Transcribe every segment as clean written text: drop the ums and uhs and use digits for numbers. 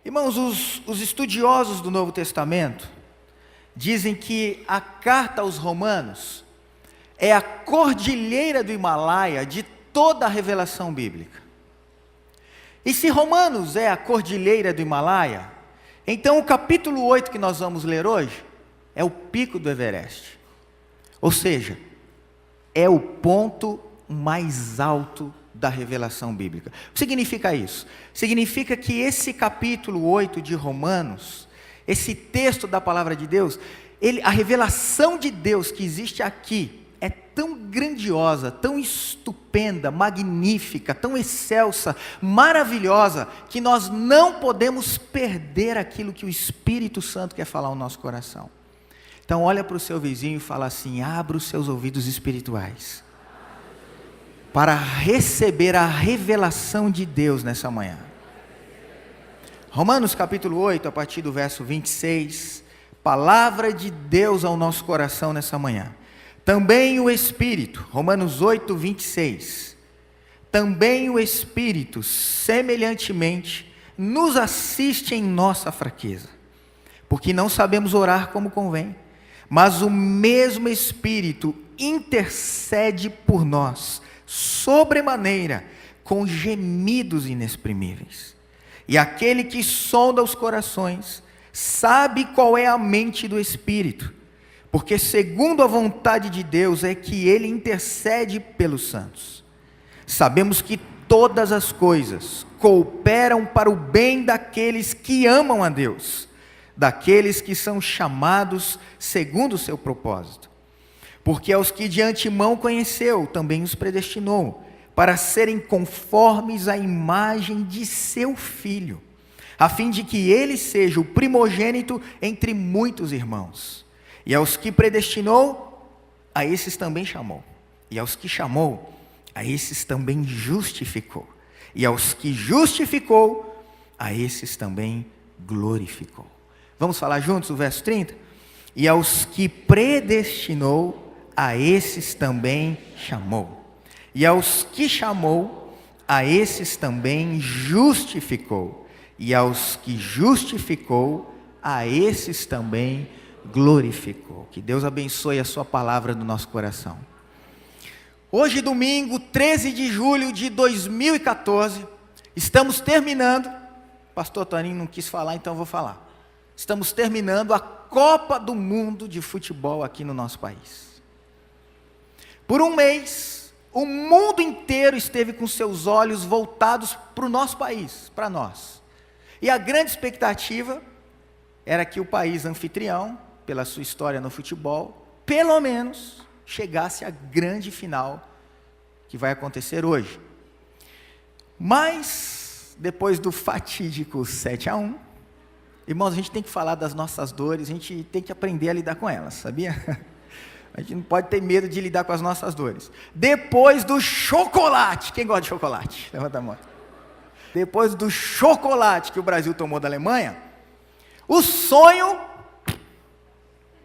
Irmãos, os estudiosos do Novo Testamento dizem que a carta aos Romanos é a cordilheira do Himalaia de toda a revelação bíblica. E se Romanos é a cordilheira do Himalaia, então o capítulo 8 que nós vamos ler hoje é o pico do Everest. Ou seja, é o ponto mais alto da revelação bíblica. O que significa isso? Significa que esse capítulo 8 de Romanos, esse texto da palavra de Deus, a revelação de Deus que existe aqui é tão grandiosa, tão estupenda, magnífica, tão excelsa, maravilhosa, que nós não podemos perder aquilo que o Espírito Santo quer falar ao nosso coração. Então olha para o seu vizinho e fala assim: abra os seus ouvidos espirituais para receber a revelação de Deus nessa manhã. Romanos capítulo 8, a partir do verso 26, palavra de Deus ao nosso coração nessa manhã. Também o Espírito, Romanos 8, 26, também o Espírito, semelhantemente, nos assiste em nossa fraqueza, porque não sabemos orar como convém, mas o mesmo Espírito intercede por nós, sobremaneira, com gemidos inexprimíveis. E aquele que sonda os corações, sabe qual é a mente do Espírito, porque segundo a vontade de Deus é que Ele intercede pelos santos. Sabemos que todas as coisas cooperam para o bem daqueles que amam a Deus, daqueles que são chamados segundo o seu propósito. Porque aos que de antemão conheceu, também os predestinou, para serem conformes à imagem de seu Filho, a fim de que ele seja o primogênito entre muitos irmãos. E aos que predestinou, a esses também chamou. E aos que chamou, a esses também justificou. E aos que justificou, a esses também glorificou. Vamos falar juntos o verso 30? E aos que predestinou, a esses também chamou. E aos que chamou, a esses também justificou. E aos que justificou, a esses também glorificou. Que Deus abençoe a sua palavra no nosso coração. Hoje, domingo, 13 de julho de 2014, estamos terminando, pastor Toninho não quis falar, então eu vou falar. Estamos terminando a Copa do Mundo de futebol aqui no nosso país. Por um mês, o mundo inteiro esteve com seus olhos voltados para o nosso país, para nós. E a grande expectativa era que o país anfitrião, pela sua história no futebol, pelo menos chegasse à grande final que vai acontecer hoje. Mas, depois do fatídico 7-1, irmãos, a gente tem que falar das nossas dores, a gente tem que aprender a lidar com elas, sabia? A gente não pode ter medo de lidar com as nossas dores. Depois do chocolate, quem gosta de chocolate? Levanta a mão. Depois do chocolate que o Brasil tomou da Alemanha, o sonho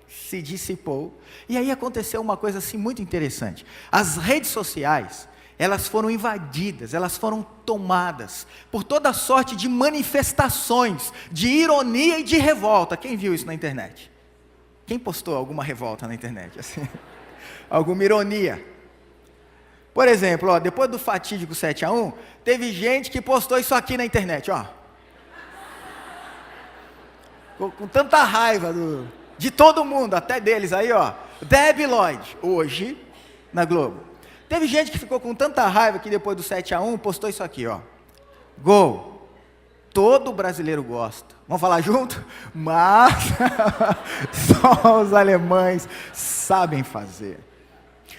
se dissipou. E aí aconteceu uma coisa assim muito interessante. As redes sociais, elas foram invadidas, elas foram tomadas por toda sorte de manifestações de ironia e de revolta. Quem viu isso na internet? Quem postou alguma revolta na internet? Assim, alguma ironia? Por exemplo, depois do fatídico 7-1, teve gente que postou isso aqui na internet, com tanta raiva de todo mundo, até deles aí, Debbie Lloyd, hoje, na Globo. Teve gente que ficou com tanta raiva que depois do 7-1, postou isso aqui, Gol. Todo brasileiro gosta. Vamos falar junto? Mas só os alemães sabem fazer.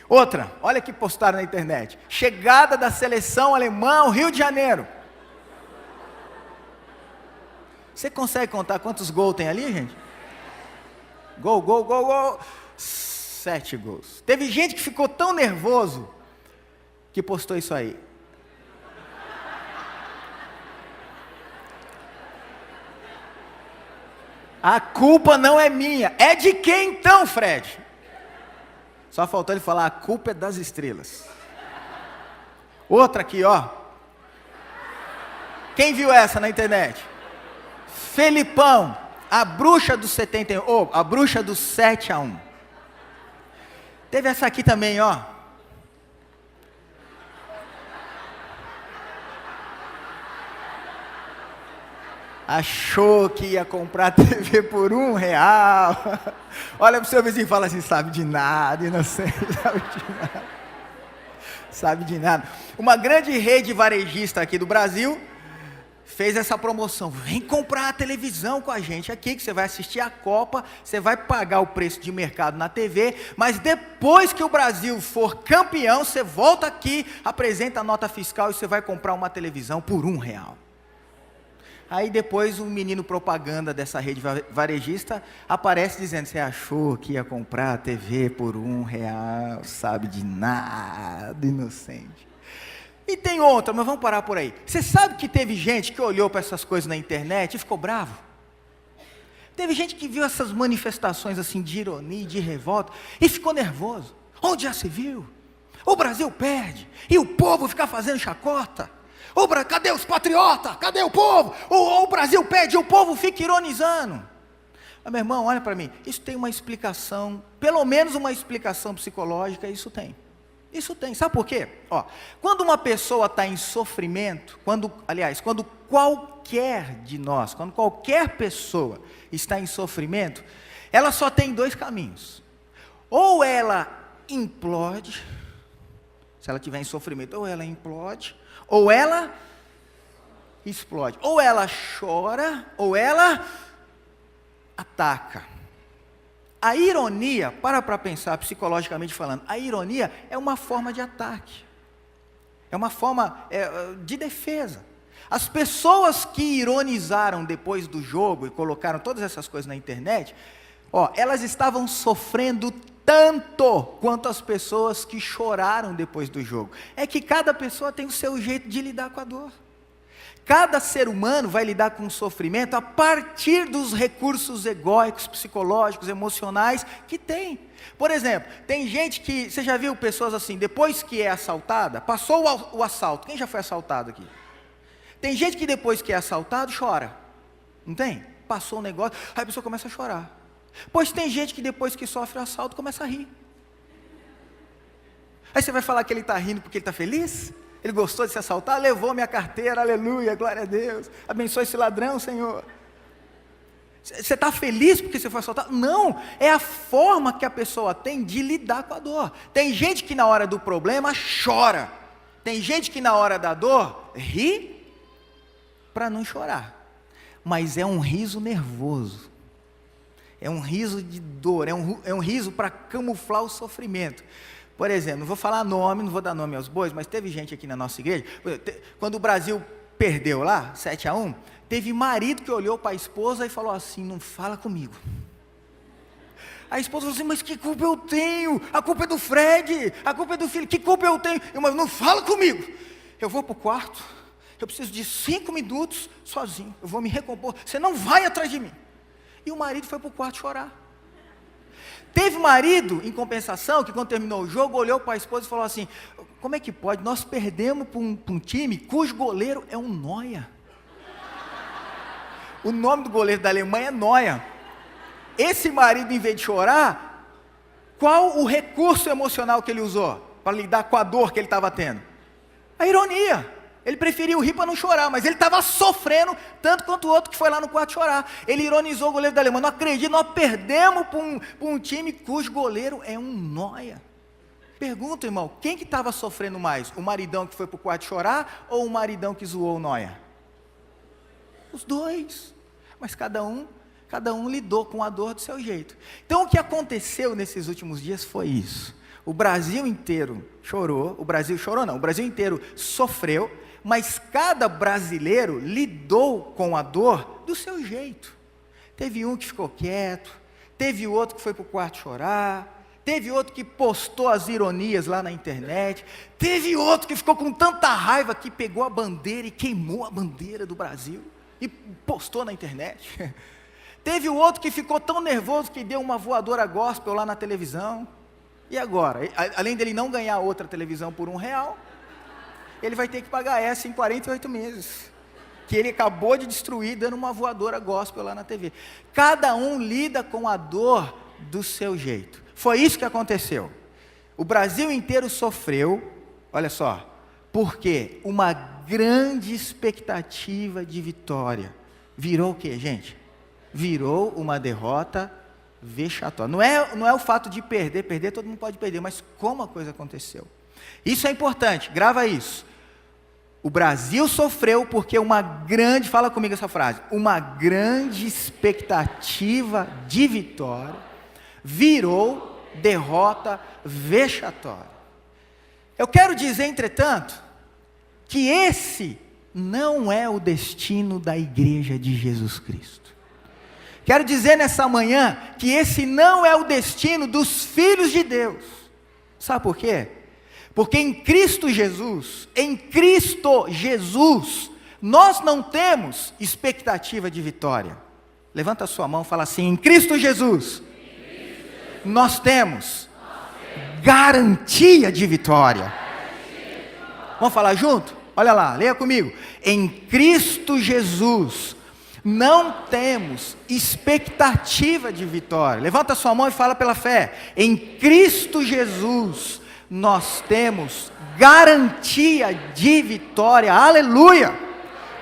Outra, olha que postaram na internet. Chegada da seleção alemã ao Rio de Janeiro. Você consegue contar quantos gols tem ali, gente? Gol. 7 gols. Teve gente que ficou tão nervoso que postou isso aí. A culpa não é minha. É de quem então, Fred? Só faltou ele falar, a culpa é das estrelas. Outra aqui, Quem viu essa na internet? Felipão, a bruxa do 71, ou a bruxa do 7-1. Teve essa aqui também, ó. Achou que ia comprar TV por R$1. Olha pro seu vizinho e fala assim, sabe de nada, inocente, sabe de nada. Sabe de nada. Uma grande rede varejista aqui do Brasil fez essa promoção. Vem comprar a televisão com a gente aqui, que você vai assistir a Copa, você vai pagar o preço de mercado na TV, mas depois que o Brasil for campeão, você volta aqui, apresenta a nota fiscal e você vai comprar uma televisão por R$1. Aí depois o menino propaganda dessa rede varejista aparece dizendo, você achou que ia comprar a TV por R$1, sabe de nada, inocente. E tem outra, mas vamos parar por aí. Você sabe que teve gente que olhou para essas coisas na internet e ficou bravo? Teve gente que viu essas manifestações assim de ironia, de revolta, e ficou nervoso. Onde já se viu? O Brasil perde, e o povo fica fazendo chacota. Cadê os patriotas? Cadê o povo? O Brasil pede, o povo fica ironizando. Mas, meu irmão, olha para mim, isso tem uma explicação, pelo menos uma explicação psicológica, isso tem. Isso tem, sabe por quê? Ó, quando uma pessoa está em sofrimento, quando qualquer de nós, quando qualquer pessoa está em sofrimento, ela só tem dois caminhos. Ou ela implode, se ela estiver em sofrimento, ou ela implode, ou ela explode. Ou ela chora, ou ela ataca. A ironia, para pensar psicologicamente falando, a ironia é uma forma de ataque. É uma forma de defesa. As pessoas que ironizaram depois do jogo e colocaram todas essas coisas na internet, elas estavam sofrendo tanto quanto as pessoas que choraram depois do jogo. É que cada pessoa tem o seu jeito de lidar com a dor. Cada ser humano vai lidar com o sofrimento a partir dos recursos egóicos, psicológicos, emocionais que tem. Por exemplo, tem gente que, você já viu pessoas assim, depois que é assaltada, passou o assalto, quem já foi assaltado aqui? Tem gente que depois que é assaltado chora, não tem? Passou um negócio, aí a pessoa começa a chorar. Pois tem gente que depois que sofre o assalto começa a rir. Aí você vai falar que ele está rindo porque ele está feliz? Ele gostou de se assaltar? Levou minha carteira, aleluia, glória a Deus. Abençoe esse ladrão, Senhor. Você está feliz porque você foi assaltado? Não, é a forma que a pessoa tem de lidar com a dor. Tem gente que na hora do problema chora. Tem gente que na hora da dor ri para não chorar. Mas é um riso nervoso. É um riso de dor, é um riso para camuflar o sofrimento. Por exemplo, não vou falar nome, não vou dar nome aos bois, mas teve gente aqui na nossa igreja, quando o Brasil perdeu lá, 7-1, teve marido que olhou para a esposa e falou assim, não fala comigo. A esposa falou assim, mas que culpa eu tenho? A culpa é do Fred, a culpa é do filho, que culpa eu tenho? Mas não fala comigo. Eu vou para o quarto, eu preciso de 5 minutos sozinho, eu vou me recompor, você não vai atrás de mim. E o marido foi para o quarto chorar. Teve marido, em compensação, que quando terminou o jogo, olhou para a esposa e falou assim, como é que pode? Nós perdemos para um time cujo goleiro é um Neuer. O nome do goleiro da Alemanha é Neuer. Esse marido, em vez de chorar, qual o recurso emocional que ele usou para lidar com a dor que ele estava tendo? A ironia. Ele preferiu rir para não chorar, mas ele estava sofrendo tanto quanto o outro que foi lá no quarto chorar. Ele ironizou o goleiro da Alemanha. Não acredito, nós perdemos para um time cujo goleiro é um Neuer. Pergunta, irmão, quem que estava sofrendo mais? O maridão que foi para o quarto chorar ou o maridão que zoou o Neuer? Os dois. Mas cada um lidou com a dor do seu jeito. Então o que aconteceu nesses últimos dias foi isso. O Brasil inteiro chorou, o Brasil inteiro sofreu, mas cada brasileiro lidou com a dor do seu jeito. Teve um que ficou quieto, teve outro que foi para o quarto chorar, teve outro que postou as ironias lá na internet, teve outro que ficou com tanta raiva que pegou a bandeira e queimou a bandeira do Brasil e postou na internet. Teve o outro que ficou tão nervoso que deu uma voadora gospel lá na televisão. E agora? Além dele não ganhar outra televisão por R$1, ele vai ter que pagar essa em 48 meses. que ele acabou de destruir, dando uma voadora gospel lá na TV. Cada um lida com a dor do seu jeito. Foi isso que aconteceu. O Brasil inteiro sofreu, olha só, porque uma grande expectativa de vitória virou o quê, gente? Virou uma derrota vexatória. Não é o fato de perder todo mundo pode perder, mas como a coisa aconteceu. Isso é importante, grava isso. O Brasil sofreu porque fala comigo essa frase, uma grande expectativa de vitória virou derrota vexatória. Eu quero dizer, entretanto, que esse não é o destino da igreja de Jesus Cristo. Quero dizer nessa manhã que esse não é o destino dos filhos de Deus. Sabe por quê? Porque em Cristo Jesus, nós não temos expectativa de vitória. Levanta a sua mão e fala assim: em Cristo Jesus, nós temos garantia de vitória. Vamos falar junto? Olha lá, leia comigo. Em Cristo Jesus, não temos expectativa de vitória. Levanta a sua mão e fala pela fé. Em Cristo Jesus, nós temos garantia de vitória. Aleluia!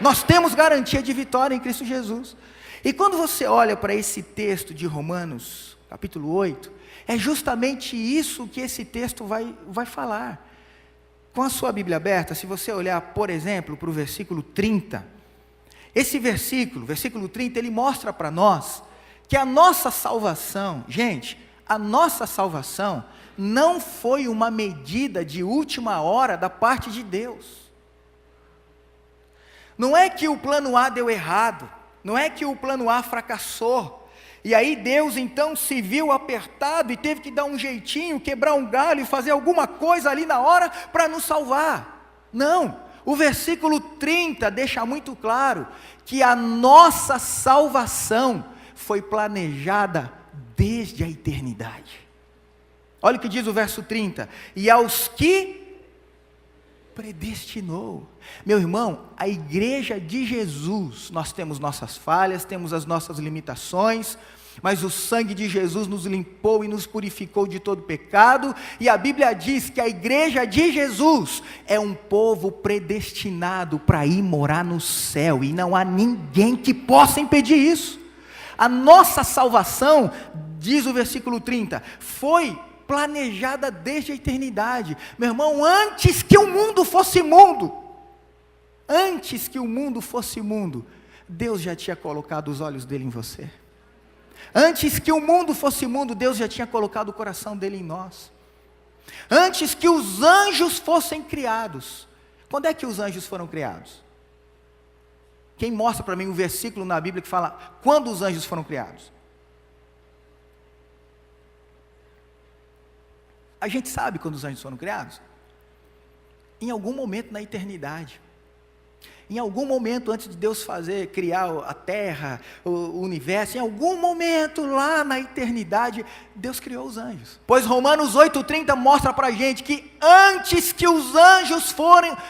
Nós temos garantia de vitória em Cristo Jesus. E quando você olha para esse texto de Romanos, capítulo 8, é justamente isso que esse texto vai falar. Com a sua Bíblia aberta, se você olhar, por exemplo, para o versículo 30, esse versículo 30, ele mostra para nós que a nossa salvação, gente, a nossa salvação não foi uma medida de última hora da parte de Deus. Não é que o plano A deu errado, não é que o plano A fracassou, e aí Deus então se viu apertado e teve que dar um jeitinho, quebrar um galho e fazer alguma coisa ali na hora para nos salvar. Não, o versículo 30 deixa muito claro que a nossa salvação foi planejada desde a eternidade. Olha o que diz o verso 30, e aos que predestinou. Meu irmão, a igreja de Jesus, nós temos nossas falhas, temos as nossas limitações, mas o sangue de Jesus nos limpou e nos purificou de todo pecado, e a Bíblia diz que a igreja de Jesus é um povo predestinado para ir morar no céu, e não há ninguém que possa impedir isso. A nossa salvação, diz o versículo 30, foi planejada desde a eternidade. Meu irmão, antes que o mundo fosse mundo, Deus já tinha colocado os olhos dele em você. Antes que o mundo fosse mundo, Deus já tinha colocado o coração dele em nós. Antes que os anjos fossem criados. Quando é que os anjos foram criados? Quem mostra para mim um versículo na Bíblia que fala quando os anjos foram criados? A gente sabe quando os anjos foram criados? Em algum momento na eternidade. Em algum momento antes de Deus criar a terra, o universo, em algum momento lá na eternidade, Deus criou os anjos. Pois Romanos 8,30 mostra para a gente que antes que os anjos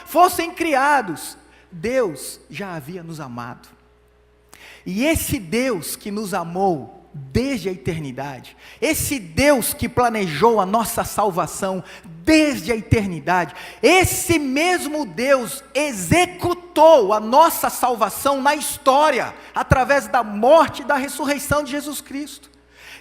fossem criados, Deus já havia nos amado. E esse Deus que nos amou desde a eternidade, esse Deus que planejou a nossa salvação desde a eternidade, esse mesmo Deus executou a nossa salvação na história, através da morte e da ressurreição de Jesus Cristo.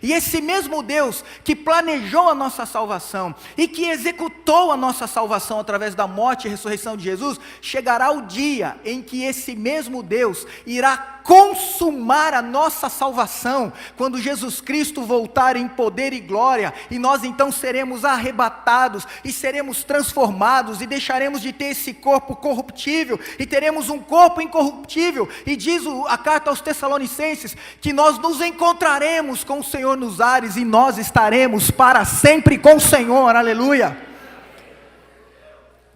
E esse mesmo Deus que planejou a nossa salvação e que executou a nossa salvação através da morte e ressurreição de Jesus, chegará o dia em que esse mesmo Deus irá consumar a nossa salvação, quando Jesus Cristo voltar em poder e glória, e nós então seremos arrebatados e seremos transformados e deixaremos de ter esse corpo corruptível e teremos um corpo incorruptível. E diz a carta aos Tessalonicenses que nós nos encontraremos com o Senhor nos ares e nós estaremos para sempre com o Senhor, aleluia.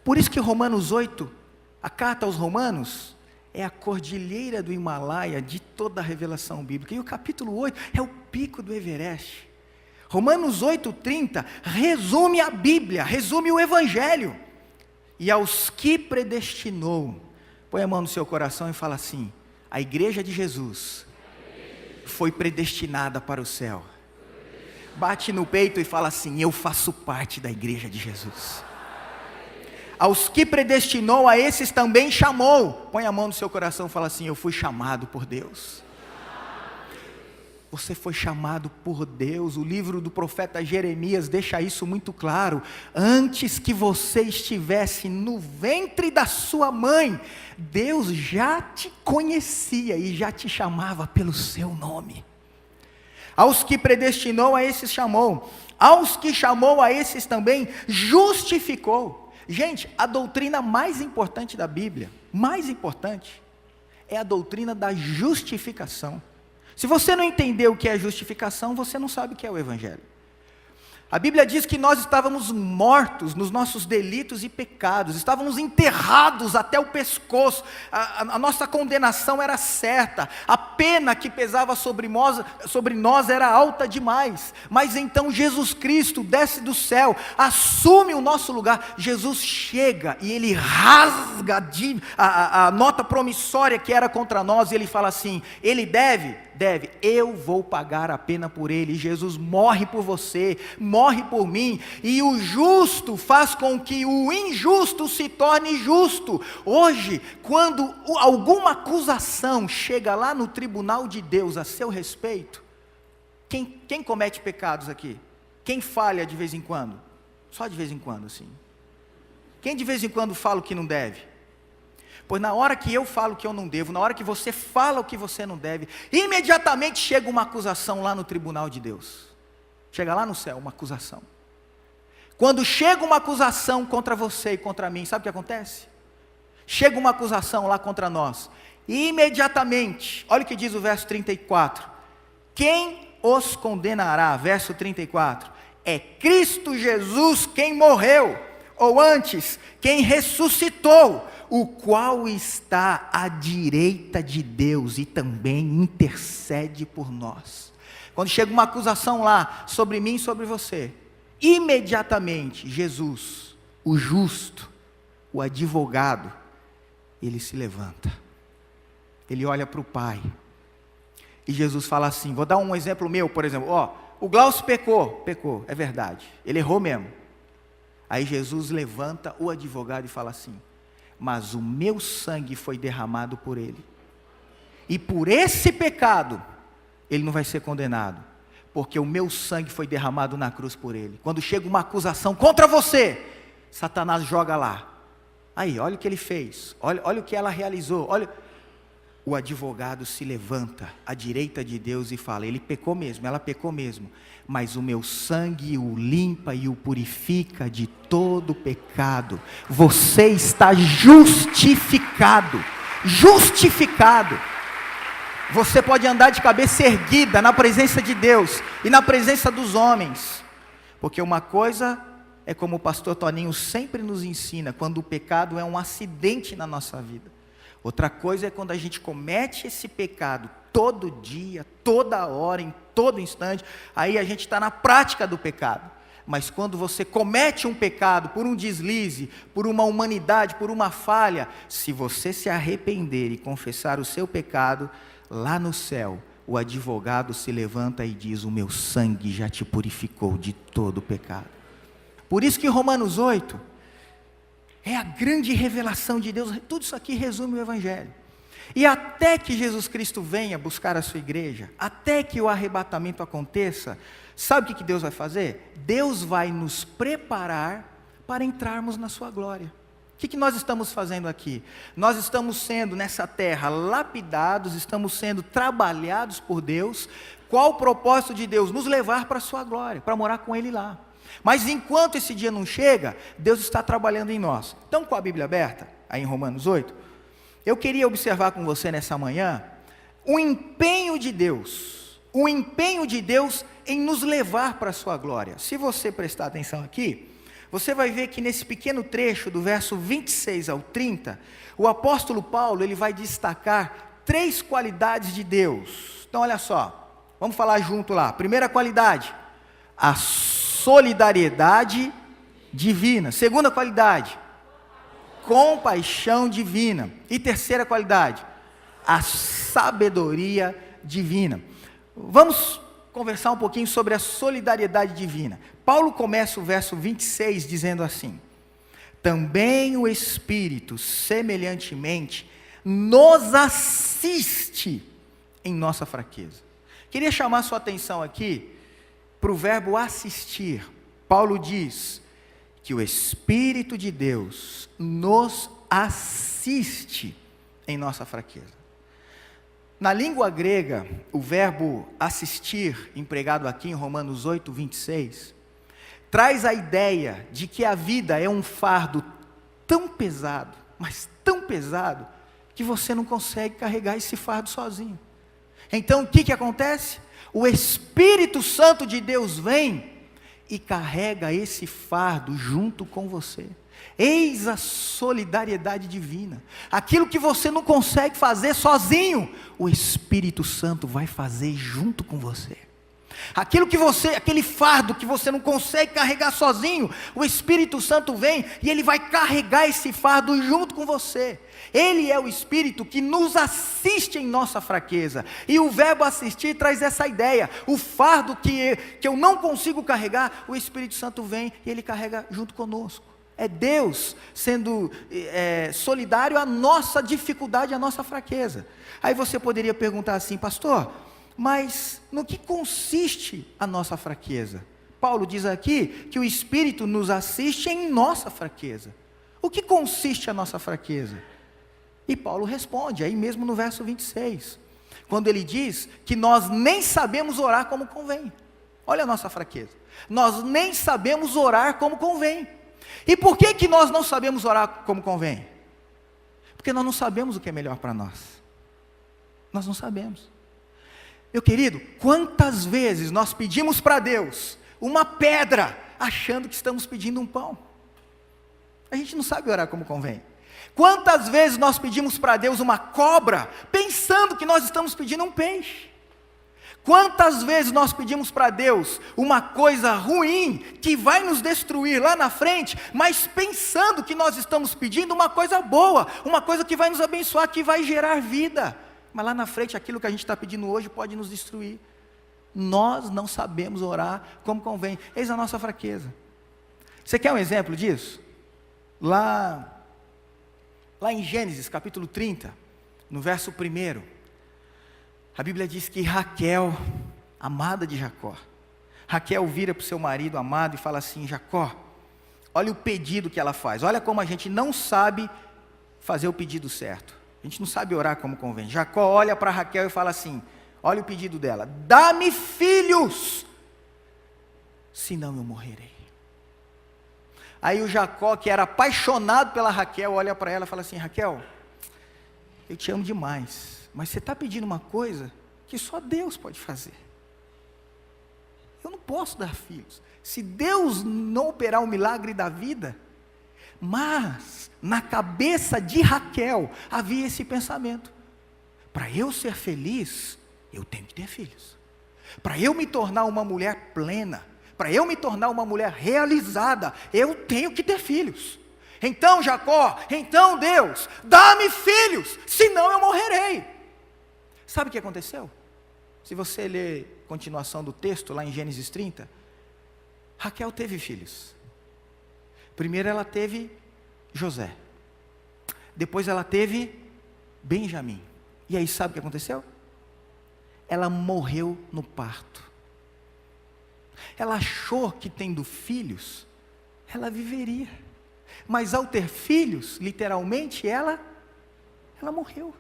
Por isso que Romanos 8, a carta aos Romanos, é a cordilheira do Himalaia de toda a revelação bíblica, e o capítulo 8 é o pico do Everest. Romanos 8,30 resume a Bíblia, resume o Evangelho. E aos que predestinou, Põe a mão no seu coração e fala assim: a igreja de Jesus foi predestinada para o céu. Bate no peito e fala assim: eu faço parte da igreja de Jesus. Aos que predestinou, a esses também chamou. Põe a mão no seu coração e fala assim: eu fui chamado por Deus. Você foi chamado por Deus. O livro do profeta Jeremias deixa isso muito claro. Antes que você estivesse no ventre da sua mãe, Deus já te conhecia e já te chamava pelo seu nome. Aos que predestinou, a esses chamou. Aos que chamou, a esses também justificou. Gente, a doutrina mais importante da Bíblia, mais importante, é a doutrina da justificação. Se você não entender o que é justificação, você não sabe o que é o Evangelho. A Bíblia diz que nós estávamos mortos nos nossos delitos e pecados, estávamos enterrados até o pescoço, a nossa condenação era certa, a pena que pesava sobre nós era alta demais, mas então Jesus Cristo desce do céu, assume o nosso lugar. Jesus chega e Ele rasga a nota promissória que era contra nós, e Ele fala assim: Ele deve, eu vou pagar a pena por ele. Jesus morre por você, morre por mim, e o justo faz com que o injusto se torne justo. Hoje, quando alguma acusação chega lá no tribunal de Deus a seu respeito, quem comete pecados aqui? Quem falha de vez em quando? Só de vez em quando, assim. Quem de vez em quando fala o que não deve? Pois na hora que eu falo o que eu não devo, na hora que você fala o que você não deve, imediatamente chega uma acusação lá no tribunal de Deus. Chega lá no céu uma acusação. Quando chega uma acusação contra você e contra mim, sabe o que acontece? Chega uma acusação lá contra nós, e imediatamente, olha o que diz o verso 34. Quem os condenará? Verso 34. É Cristo Jesus quem morreu, ou antes, quem ressuscitou, o qual está à direita de Deus e também intercede por nós. Quando chega uma acusação lá, sobre mim e sobre você, imediatamente Jesus, o justo, o advogado, ele se levanta, ele olha para o Pai, e Jesus fala assim, vou dar um exemplo meu, por exemplo, o Glaucio pecou, é verdade, ele errou mesmo. Aí Jesus levanta o advogado e fala assim: mas o meu sangue foi derramado por ele, e por esse pecado, ele não vai ser condenado, porque o meu sangue foi derramado na cruz por ele. Quando chega uma acusação contra você, Satanás joga lá, aí, olha o que ele fez, olha o que ela realizou, olha. O advogado se levanta à direita de Deus e fala: ele pecou mesmo, ela pecou mesmo, mas o meu sangue o limpa e o purifica de todo pecado. Você está justificado. Você pode andar de cabeça erguida na presença de Deus e na presença dos homens, porque uma coisa é como o pastor Toninho sempre nos ensina, quando o pecado é um acidente na nossa vida. Outra coisa é quando a gente comete esse pecado todo dia, toda hora, em todo instante, aí a gente está na prática do pecado. Mas quando você comete um pecado por um deslize, por uma humanidade, por uma falha, se você se arrepender e confessar o seu pecado, lá no céu, o advogado se levanta e diz: o meu sangue já te purificou de todo pecado. Por isso que Romanos 8... é a grande revelação de Deus. Tudo isso aqui resume o Evangelho. E até que Jesus Cristo venha buscar a sua igreja, até que o arrebatamento aconteça, sabe o que Deus vai fazer? Deus vai nos preparar para entrarmos na sua glória. O que nós estamos fazendo aqui? Nós estamos sendo nessa terra lapidados, estamos sendo trabalhados por Deus. Qual o propósito de Deus? Nos levar para a sua glória, para morar com Ele lá. Mas enquanto esse dia não chega, Deus está trabalhando em nós. Então, com a Bíblia aberta, aí em Romanos 8, eu queria observar com você nessa manhã, o empenho de Deus em nos levar para a sua glória. Se você prestar atenção aqui, você vai ver que nesse pequeno trecho, do verso 26 ao 30, o apóstolo Paulo, ele vai destacar 3 qualidades de Deus. Então, olha só, vamos falar junto lá. Primeira qualidade, a solidariedade divina. Segunda qualidade, compaixão divina. E terceira qualidade, a sabedoria divina. Vamos conversar um pouquinho sobre a solidariedade divina. Paulo começa o verso 26 dizendo assim: também o Espírito, semelhantemente, nos assiste em nossa fraqueza. Queria chamar sua atenção aqui para o verbo assistir. Paulo diz que o Espírito de Deus nos assiste em nossa fraqueza. Na língua grega, o verbo assistir, empregado aqui em Romanos 8, 26, traz a ideia de que a vida é um fardo tão pesado, mas tão pesado, que você não consegue carregar esse fardo sozinho. Então o que acontece? O Espírito Santo de Deus vem e carrega esse fardo junto com você. Eis a solidariedade divina. Aquilo que você não consegue fazer sozinho, o Espírito Santo vai fazer junto com você. Aquele fardo que você não consegue carregar sozinho, o Espírito Santo vem e ele vai carregar esse fardo junto com você. Ele é o Espírito que nos assiste em nossa fraqueza. E o verbo assistir traz essa ideia. O fardo que eu não consigo carregar, o Espírito Santo vem e ele carrega junto conosco. É Deus sendo solidário à nossa dificuldade, à nossa fraqueza. Aí você poderia perguntar assim: pastor, mas no que consiste a nossa fraqueza? Paulo diz aqui que o Espírito nos assiste em nossa fraqueza. O que consiste a nossa fraqueza? E Paulo responde, aí mesmo no verso 26, quando ele diz que nós nem sabemos orar como convém. Olha a nossa fraqueza. Nós nem sabemos orar como convém. E por que nós não sabemos orar como convém? Porque nós não sabemos o que é melhor para nós. Nós não sabemos. Meu querido, quantas vezes nós pedimos para Deus uma pedra, achando que estamos pedindo um pão? A gente não sabe orar como convém. Quantas vezes nós pedimos para Deus uma cobra, pensando que nós estamos pedindo um peixe? Quantas vezes nós pedimos para Deus uma coisa ruim, que vai nos destruir lá na frente, mas pensando que nós estamos pedindo uma coisa boa, uma coisa que vai nos abençoar, que vai gerar vida, mas lá na frente aquilo que a gente está pedindo hoje pode nos destruir. Nós não sabemos orar como convém. Eis a nossa fraqueza. Você quer um exemplo disso? Lá em Gênesis capítulo 30, no verso 1, a Bíblia diz que Raquel, amada de Jacó, Raquel vira para o seu marido amado e fala assim: Jacó, olha o pedido que ela faz, olha como a gente não sabe fazer o pedido certo, a gente não sabe orar como convém. Jacó olha para Raquel e fala assim, olha o pedido dela: dá-me filhos, senão eu morrerei. Aí o Jacó, que era apaixonado pela Raquel, olha para ela e fala assim: Raquel, eu te amo demais, mas você está pedindo uma coisa que só Deus pode fazer. Eu não posso dar filhos, se Deus não operar o milagre da vida. Mas na cabeça de Raquel havia esse pensamento: para eu ser feliz, eu tenho que ter filhos. Para eu me tornar uma mulher plena, para eu me tornar uma mulher realizada, eu tenho que ter filhos. Então Jacó, então Deus, dá-me filhos, senão eu morrerei. Sabe o que aconteceu? Se você ler a continuação do texto, lá em Gênesis 30, Raquel teve filhos. Primeiro ela teve José, depois ela teve Benjamim. E aí sabe o que aconteceu? Ela morreu no parto. Ela achou que tendo filhos, ela viveria. Mas ao ter filhos, literalmente, ela morreu.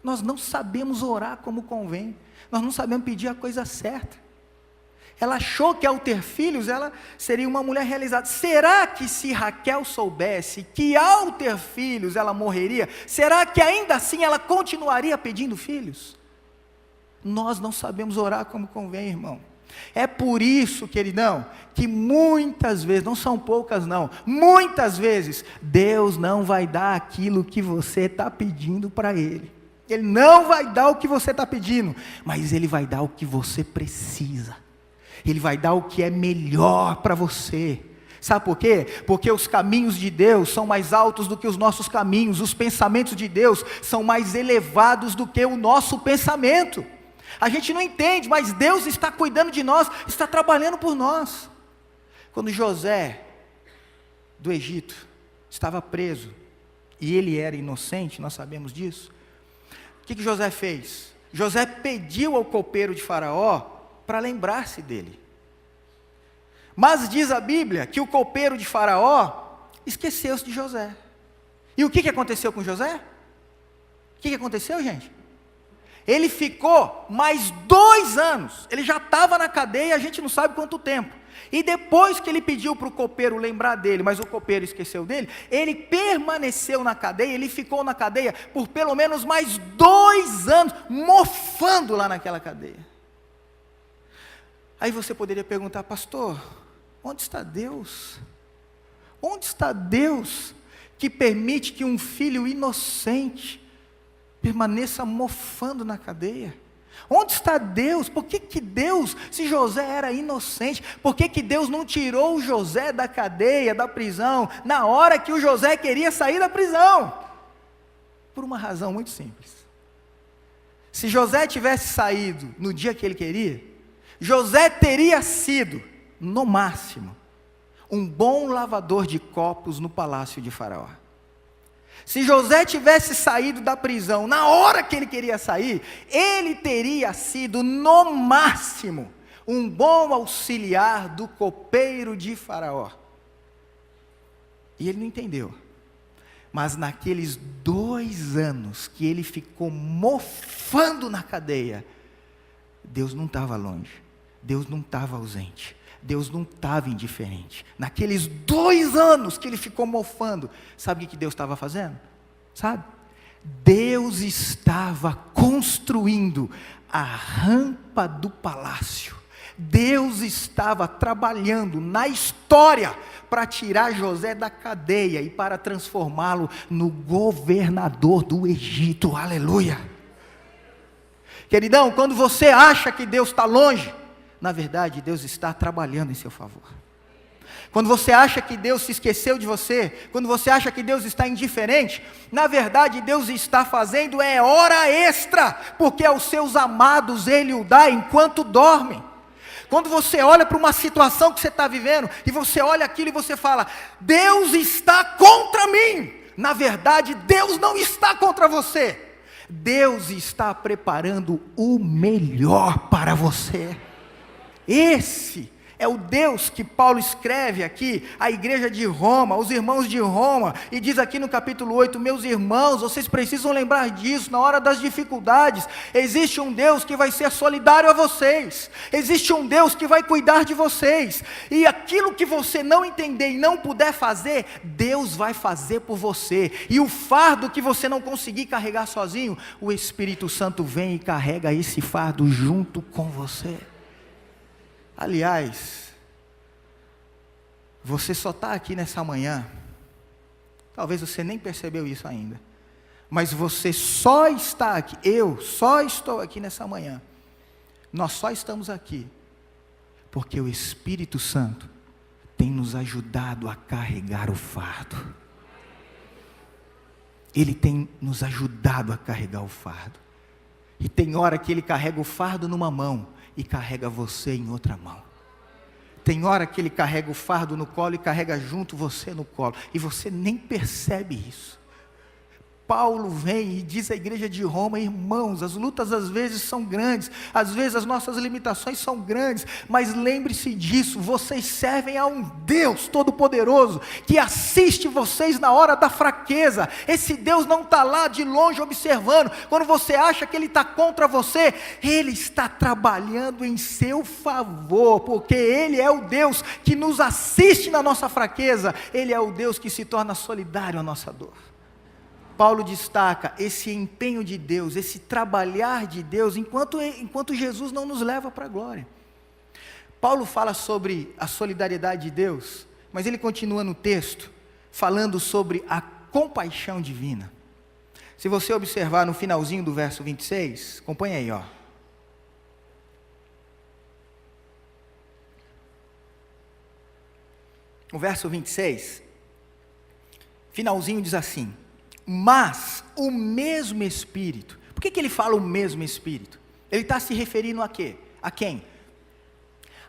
Nós não sabemos orar como convém. Nós não sabemos pedir a coisa certa. Ela achou que ao ter filhos, ela seria uma mulher realizada. Será que se Raquel soubesse que ao ter filhos ela morreria, será que ainda assim ela continuaria pedindo filhos? Nós não sabemos orar como convém, irmão. É por isso, queridão, que muitas vezes, não são poucas não, muitas vezes, Deus não vai dar aquilo que você está pedindo para Ele. Ele não vai dar o que você está pedindo, mas Ele vai dar o que você precisa. Ele vai dar o que é melhor para você. Sabe por quê? Porque os caminhos de Deus são mais altos do que os nossos caminhos, os pensamentos de Deus são mais elevados do que o nosso pensamento. A gente não entende, mas Deus está cuidando de nós, está trabalhando por nós. Quando José, do Egito, estava preso, e ele era inocente, nós sabemos disso, o que José fez? José pediu ao copeiro de Faraó para lembrar-se dele. Mas diz a Bíblia que o copeiro de Faraó esqueceu-se de José. E o que aconteceu com José? O que aconteceu, gente? Ele ficou mais 2 anos, ele já estava na cadeia, a gente não sabe quanto tempo. E depois que ele pediu para o copeiro lembrar dele, mas o copeiro esqueceu dele, ele permaneceu na cadeia, ele ficou na cadeia por pelo menos mais 2 anos, mofando lá naquela cadeia. Aí você poderia perguntar, pastor, onde está Deus? Onde está Deus que permite que um filho inocente permaneça mofando na cadeia? Onde está Deus? Por que Deus, se José era inocente, por que Deus não tirou o José da cadeia, da prisão, na hora que o José queria sair da prisão? Por uma razão muito simples. Se José tivesse saído no dia que ele queria, José teria sido, no máximo, um bom lavador de copos no palácio de Faraó. Se José tivesse saído da prisão na hora que ele queria sair, ele teria sido, no máximo, um bom auxiliar do copeiro de Faraó. E ele não entendeu. Mas naqueles 2 anos que ele ficou mofando na cadeia, Deus não estava longe, Deus não estava ausente, Deus não estava indiferente. Naqueles 2 anos que ele ficou mofando, sabe o que Deus estava fazendo? Sabe? Deus estava construindo a rampa do palácio. Deus estava trabalhando na história para tirar José da cadeia e para transformá-lo no governador do Egito. Aleluia! Queridão, quando você acha que Deus está longe, na verdade, Deus está trabalhando em seu favor. Quando você acha que Deus se esqueceu de você, quando você acha que Deus está indiferente, na verdade, Deus está fazendo hora extra, porque aos seus amados Ele o dá enquanto dormem. Quando você olha para uma situação que você está vivendo, e você olha aquilo e você fala, Deus está contra mim. Na verdade, Deus não está contra você. Deus está preparando o melhor para você. Esse é o Deus que Paulo escreve aqui, à igreja de Roma, aos irmãos de Roma, e diz aqui no capítulo 8, meus irmãos, vocês precisam lembrar disso, na hora das dificuldades, existe um Deus que vai ser solidário a vocês, existe um Deus que vai cuidar de vocês, e aquilo que você não entender e não puder fazer, Deus vai fazer por você, e o fardo que você não conseguir carregar sozinho, o Espírito Santo vem e carrega esse fardo junto com você. Aliás, você só está aqui nessa manhã, talvez você nem percebeu isso ainda, mas você só está aqui, eu só estou aqui nessa manhã, nós só estamos aqui, porque o Espírito Santo tem nos ajudado a carregar o fardo. Ele tem nos ajudado a carregar o fardo, e tem hora que Ele carrega o fardo numa mão, e carrega você em outra mão. Tem hora que Ele carrega o fardo no colo e carrega junto você no colo, e você nem percebe isso. Paulo vem e diz à igreja de Roma, irmãos, as lutas às vezes são grandes, às vezes as nossas limitações são grandes, mas lembre-se disso, vocês servem a um Deus todo-poderoso, que assiste vocês na hora da fraqueza. Esse Deus não está lá de longe observando, quando você acha que Ele está contra você, Ele está trabalhando em seu favor, porque Ele é o Deus que nos assiste na nossa fraqueza, Ele é o Deus que se torna solidário à nossa dor. Paulo destaca esse empenho de Deus, esse trabalhar de Deus, enquanto Jesus não nos leva para a glória. Paulo fala sobre a solidariedade de Deus, mas ele continua no texto, falando sobre a compaixão divina. Se você observar no finalzinho do verso 26, acompanha aí, ó. o verso 26, finalzinho diz assim: mas o mesmo Espírito. Por que ele fala o mesmo Espírito? Ele está se referindo a quê? A quem?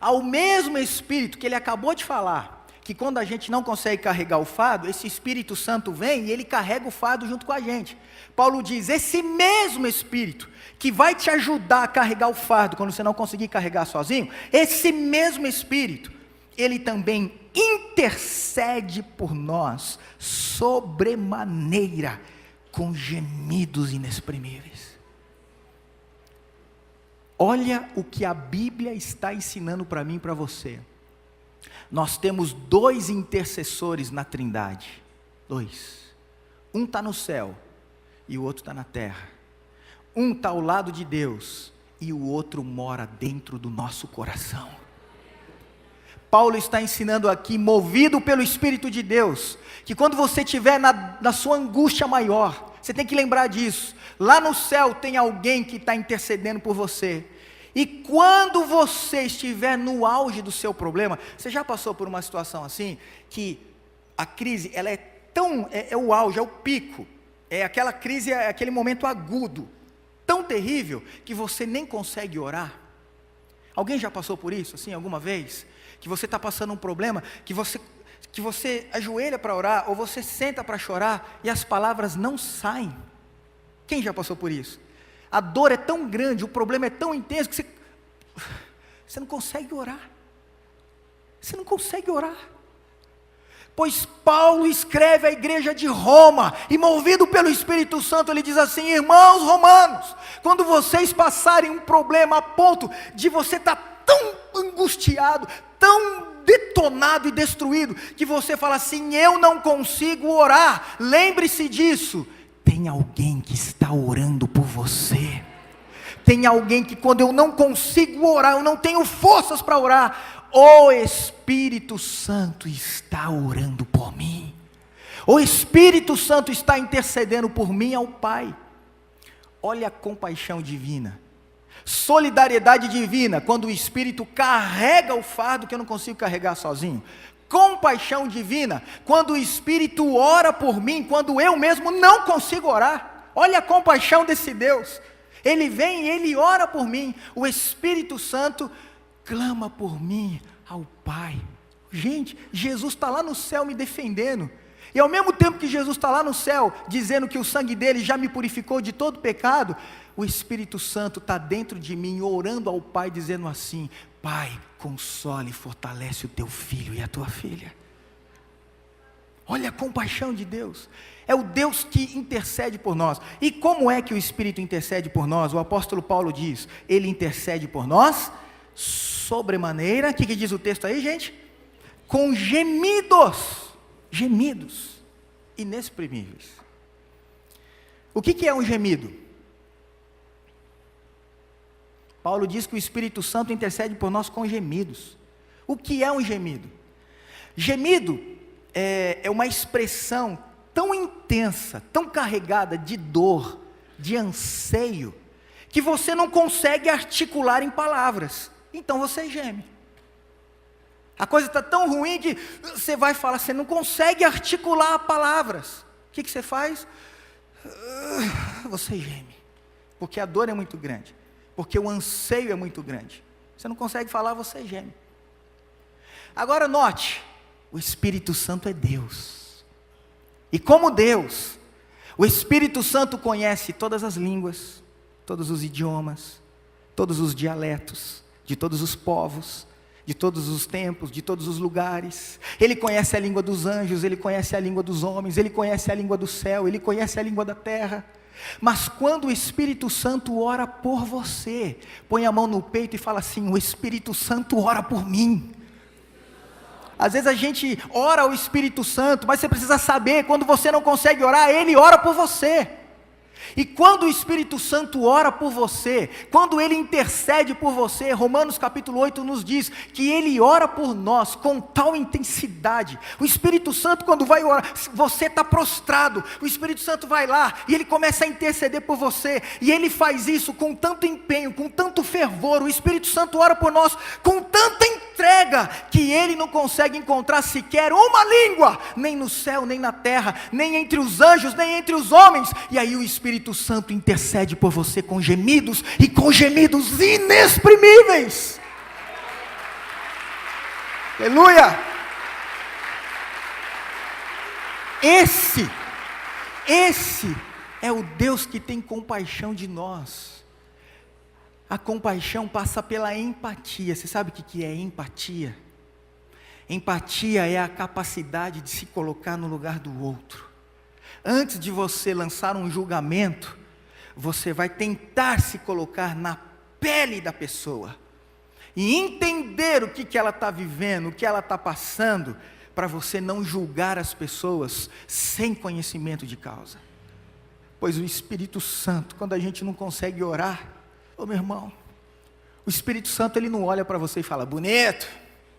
Ao mesmo Espírito que ele acabou de falar, que quando a gente não consegue carregar o fardo, esse Espírito Santo vem e ele carrega o fardo junto com a gente. Paulo diz, esse mesmo Espírito, que vai te ajudar a carregar o fardo, quando você não conseguir carregar sozinho, esse mesmo Espírito, ele também intercede por nós, sobremaneira, com gemidos inexprimíveis. Olha o que a Bíblia está ensinando para mim e para você. Nós temos 2 intercessores na Trindade. 2. Um está no céu e o outro está na terra. Um está ao lado de Deus e o outro mora dentro do nosso coração. Paulo está ensinando aqui, movido pelo Espírito de Deus, que quando você estiver na sua angústia maior, você tem que lembrar disso. Lá no céu tem alguém que está intercedendo por você. E quando você estiver no auge do seu problema, você já passou por uma situação assim, que a crise, ela é tão, é o auge, é o pico, é aquela crise, é aquele momento agudo, tão terrível, que você nem consegue orar? Alguém já passou por isso, assim, alguma vez? Que você está passando um problema, que você ajoelha para orar, ou você senta para chorar, e as palavras não saem. Quem já passou por isso? A dor é tão grande, o problema é tão intenso, que você não consegue orar. Você não consegue orar. Pois Paulo escreve à igreja de Roma, e movido pelo Espírito Santo, ele diz assim: irmãos romanos, quando vocês passarem um problema a ponto de você estar tão angustiado, tão detonado e destruído, que você fala assim, eu não consigo orar, lembre-se disso, tem alguém que está orando por você. Tem alguém que quando eu não consigo orar, eu não tenho forças para orar, o Espírito Santo está orando por mim. O Espírito Santo está intercedendo por mim ao Pai. Olha a compaixão divina. Solidariedade divina, quando o Espírito carrega o fardo que eu não consigo carregar sozinho. Compaixão divina, quando o Espírito ora por mim, quando eu mesmo não consigo orar. Olha a compaixão desse Deus. Ele vem e ele ora por mim. O Espírito Santo clama por mim ao Pai. Gente, Jesus está lá no céu me defendendo. E ao mesmo tempo que Jesus está lá no céu, dizendo que o sangue dele já me purificou de todo pecado, o Espírito Santo está dentro de mim, orando ao Pai, dizendo assim: Pai, console e fortalece o teu filho e a tua filha. Olha a compaixão de Deus. É o Deus que intercede por nós. E como é que o Espírito intercede por nós? O apóstolo Paulo diz, ele intercede por nós, sobremaneira, o que diz o texto aí, gente? Com gemidos inexprimíveis. O que é um gemido? Paulo diz que o Espírito Santo intercede por nós com gemidos. O que é um gemido? Gemido é uma expressão tão intensa, tão carregada de dor, de anseio, que você não consegue articular em palavras, então você geme. A coisa está tão ruim que você vai falar, você não consegue articular palavras. O que você faz? Você geme, porque a dor é muito grande, porque o anseio é muito grande. Você não consegue falar, você geme. Agora note, o Espírito Santo é Deus. E como Deus, o Espírito Santo conhece todas as línguas, todos os idiomas, todos os dialetos, de todos os povos, de todos os tempos, de todos os lugares. Ele conhece a língua dos anjos, ele conhece a língua dos homens, ele conhece a língua do céu, ele conhece a língua da terra. Mas quando o Espírito Santo ora por você, põe a mão no peito e fala assim: o Espírito Santo ora por mim. Às vezes a gente ora ao Espírito Santo, mas você precisa saber, quando você não consegue orar, ele ora por você. E quando o Espírito Santo ora por você, quando ele intercede por você, Romanos capítulo 8 nos diz que ele ora por nós com tal intensidade. O Espírito Santo, quando vai orar, você está prostrado, o Espírito Santo vai lá e ele começa a interceder por você, e ele faz isso com tanto empenho, com tanto fervor. O Espírito Santo ora por nós com tanta entrega, que ele não consegue encontrar sequer uma língua, nem no céu, nem na terra, nem entre os anjos, nem entre os homens. E aí o Espírito Santo intercede por você com gemidos, e com gemidos inexprimíveis. Aleluia! Esse é o Deus que tem compaixão de nós. A compaixão passa pela empatia. Você sabe o que é empatia? Empatia é a capacidade de se colocar no lugar do outro. Antes de você lançar um julgamento, você vai tentar se colocar na pele da pessoa e entender o que ela está vivendo, o que ela está passando, para você não julgar as pessoas sem conhecimento de causa. Pois o Espírito Santo, quando a gente não consegue orar, ô meu irmão, o Espírito Santo ele não olha para você e fala: bonito,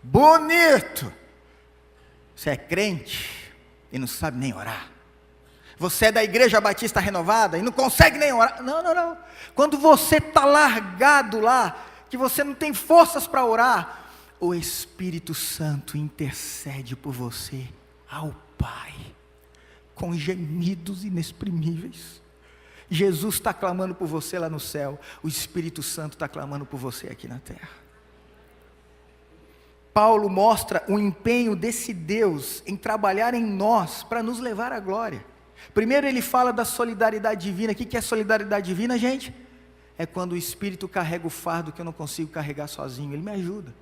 bonito, você é crente e não sabe nem orar. Você é da Igreja Batista Renovada e não consegue nem orar. Não. Quando você está largado lá, que você não tem forças para orar, o Espírito Santo intercede por você ao Pai, com gemidos inexprimíveis. Jesus está clamando por você lá no céu, o Espírito Santo está clamando por você aqui na terra. Paulo mostra o empenho desse Deus em trabalhar em nós para nos levar à glória. Primeiro ele fala da solidariedade divina. O que é solidariedade divina, gente? É quando o Espírito carrega o fardo que eu não consigo carregar sozinho, ele me ajuda.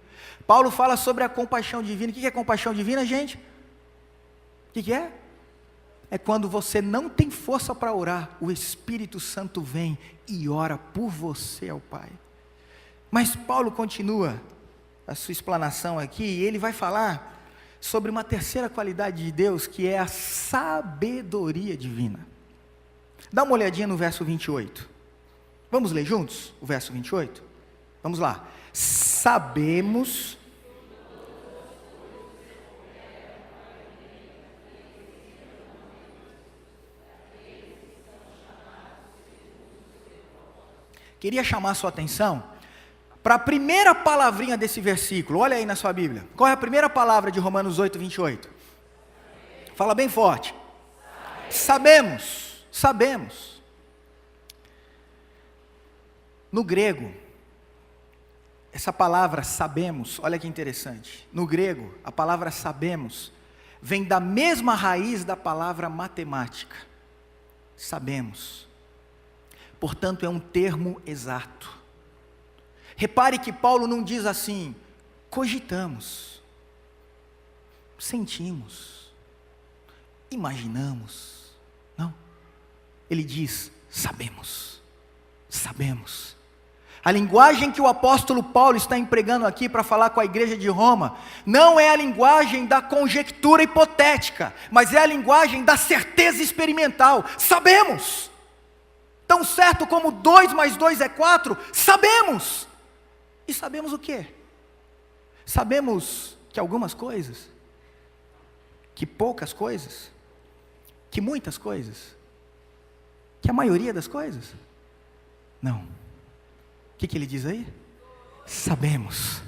Paulo fala sobre a compaixão divina. O que é compaixão divina, gente? O que é? É quando você não tem força para orar, o Espírito Santo vem e ora por você ao Pai. Mas Paulo continua a sua explanação aqui, e ele vai falar sobre uma terceira qualidade de Deus, que é a sabedoria divina. Dá uma olhadinha no verso 28. Vamos ler juntos o verso 28? Vamos lá. Sabemos... Queria chamar a sua atenção para a primeira palavrinha desse versículo. Olha aí na sua Bíblia. Qual é a primeira palavra de Romanos 8, 28? Fala bem forte. Sabemos. Sabemos. No grego, essa palavra sabemos, olha que interessante. No grego, a palavra sabemos vem da mesma raiz da palavra matemática. Sabemos. Portanto, é um termo exato. Repare que Paulo não diz assim: cogitamos, sentimos, imaginamos. Não. Ele diz: sabemos. Sabemos. A linguagem que o apóstolo Paulo está empregando aqui para falar com a igreja de Roma, não é a linguagem da conjectura hipotética, mas é a linguagem da certeza experimental. Sabemos. Tão certo como 2 mais 2 é 4, sabemos. E sabemos o quê? Sabemos que algumas coisas, que poucas coisas, que muitas coisas, que a maioria das coisas? Não. O que ele diz aí? Sabemos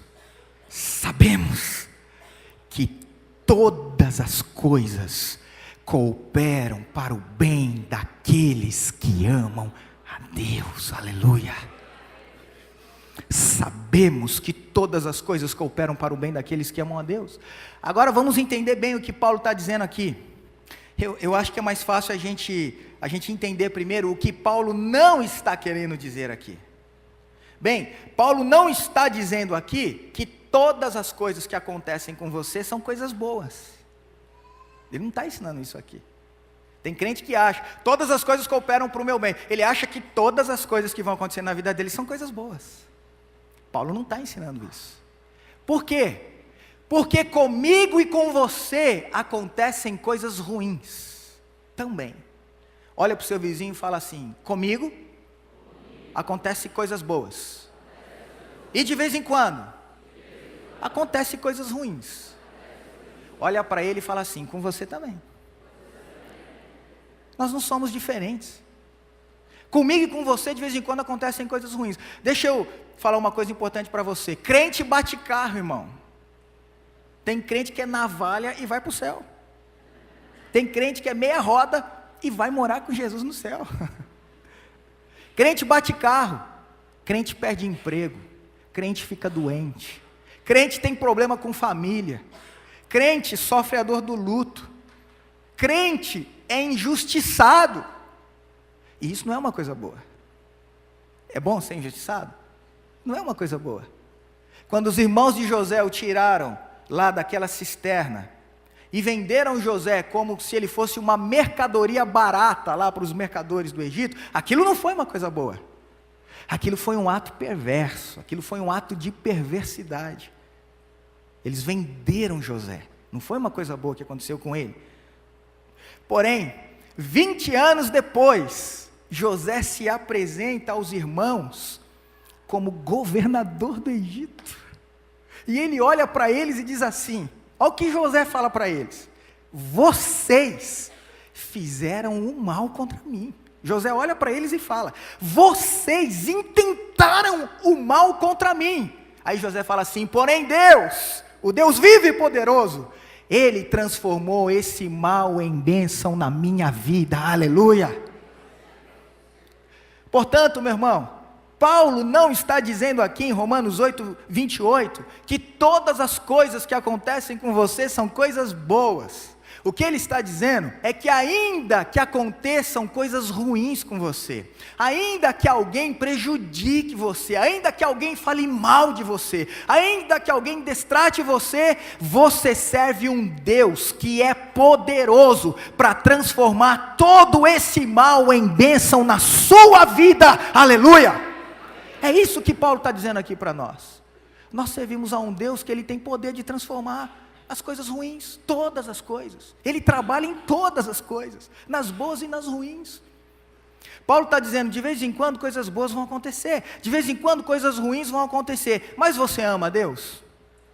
que todas as coisas cooperam para o bem daqueles que amam a Deus. Aleluia. Sabemos que todas as coisas cooperam para o bem daqueles que amam a Deus. Agora vamos entender bem o que Paulo está dizendo aqui. Eu acho que é mais fácil a gente entender primeiro o que Paulo não está querendo dizer aqui. Bem, Paulo não está dizendo aqui que todas as coisas que acontecem com você são coisas boas. Ele não está ensinando isso aqui. Tem crente que acha, todas as coisas cooperam para o meu bem. Ele acha que todas as coisas que vão acontecer na vida dele são coisas boas. Paulo não está ensinando isso. Por quê? Porque comigo e com você acontecem coisas ruins também. Olha para o seu vizinho e fala assim: comigo acontecem coisas boas. E de vez em quando acontecem coisas ruins. Olha para ele e fala assim: com você também. Nós não somos diferentes. Comigo e com você de vez em quando acontecem coisas ruins. Deixa eu falar uma coisa importante para você. Crente bate carro, irmão. Tem crente que é navalha e vai para o céu. Tem crente que é meia roda e vai morar com Jesus no céu. Crente bate carro. Crente perde emprego. Crente fica doente. Crente tem problema com família. Crente sofre a dor do luto. Crente é injustiçado. E isso não é uma coisa boa. É bom ser injustiçado? Não é uma coisa boa. Quando os irmãos de José o tiraram lá daquela cisterna e venderam José como se ele fosse uma mercadoria barata lá para os mercadores do Egito, aquilo não foi uma coisa boa. Aquilo foi um ato perverso, aquilo foi um ato de perversidade. Eles venderam José, não foi uma coisa boa que aconteceu com ele. Porém, 20 anos depois, José se apresenta aos irmãos como governador do Egito. E ele olha para eles e diz assim, olha o que José fala para eles: vocês fizeram o mal contra mim. José olha para eles e fala: vocês intentaram o mal contra mim. Aí José fala assim: porém Deus, o Deus vivo e poderoso, Ele transformou esse mal em bênção na minha vida. Aleluia. Portanto, meu irmão, Paulo não está dizendo aqui em Romanos 8, 28, que todas as coisas que acontecem com você são coisas boas. O que ele está dizendo é que ainda que aconteçam coisas ruins com você, ainda que alguém prejudique você, ainda que alguém fale mal de você, ainda que alguém destrate você, você serve um Deus que é poderoso para transformar todo esse mal em bênção na sua vida. Aleluia! É isso que Paulo está dizendo aqui para nós. Nós servimos a um Deus que Ele tem poder de transformar as coisas ruins, todas as coisas. Ele trabalha em todas as coisas, nas boas e nas ruins. Paulo está dizendo, de vez em quando coisas boas vão acontecer, de vez em quando coisas ruins vão acontecer, mas você ama a Deus?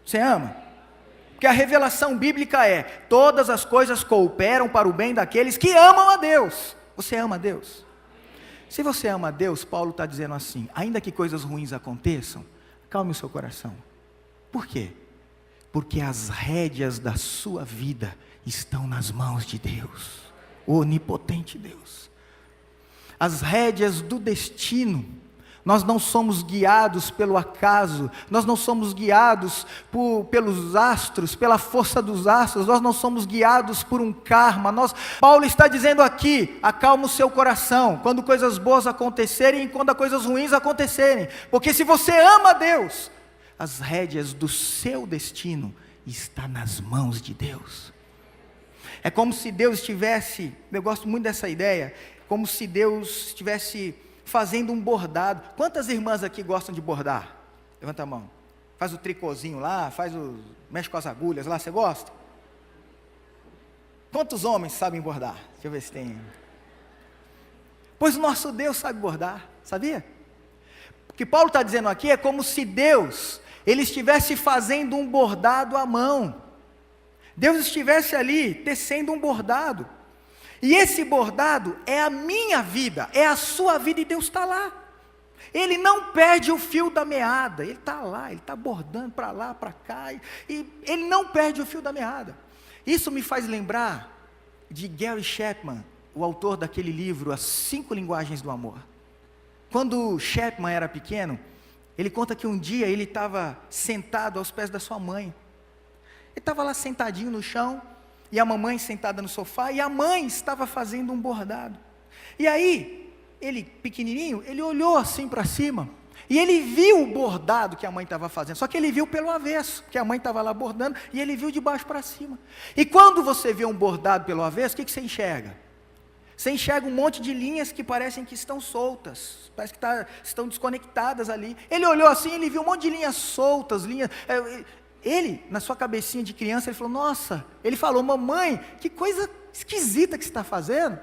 Você ama? Porque a revelação bíblica é, todas as coisas cooperam para o bem daqueles que amam a Deus. Você ama a Deus? Se você ama a Deus, Paulo está dizendo assim, ainda que coisas ruins aconteçam, calme o seu coração. Por quê? Porque as rédeas da sua vida estão nas mãos de Deus, o onipotente Deus. As rédeas do destino, nós não somos guiados pelo acaso, nós não somos guiados pelos astros, pela força dos astros, nós não somos guiados por um karma. Paulo está dizendo aqui, acalma o seu coração, quando coisas boas acontecerem e quando coisas ruins acontecerem, porque se você ama a Deus, as rédeas do seu destino estão nas mãos de Deus. É como se Deus estivesse, eu gosto muito dessa ideia, como se Deus estivesse fazendo um bordado. Quantas irmãs aqui gostam de bordar? Levanta a mão. Faz o tricôzinho lá, mexe com as agulhas lá, você gosta? Quantos homens sabem bordar? Deixa eu ver se tem. Pois o nosso Deus sabe bordar, sabia? O que Paulo está dizendo aqui é como se Deus, Ele estivesse fazendo um bordado à mão. Deus estivesse ali tecendo um bordado. E esse bordado é a minha vida, é a sua vida, e Deus está lá. Ele não perde o fio da meada, Ele está lá, Ele está bordando para lá, para cá, e Ele não perde o fio da meada. Isso me faz lembrar de Gary Chapman, o autor daquele livro, As 5 Linguagens do Amor. Quando Chapman era pequeno, ele conta que um dia ele estava sentado aos pés da sua mãe. Ele estava lá sentadinho no chão, e a mamãe sentada no sofá, e a mãe estava fazendo um bordado. E aí, ele pequenininho, ele olhou assim para cima, e ele viu o bordado que a mãe estava fazendo, só que ele viu pelo avesso, que a mãe estava lá bordando, e ele viu de baixo para cima. E quando você vê um bordado pelo avesso, o que você enxerga? Você enxerga um monte de linhas que parecem que estão soltas, parece que estão desconectadas ali. Ele olhou assim, ele viu um monte de linhas soltas, Ele, na sua cabecinha de criança, ele falou, nossa, ele falou, mamãe, que coisa esquisita que você está fazendo.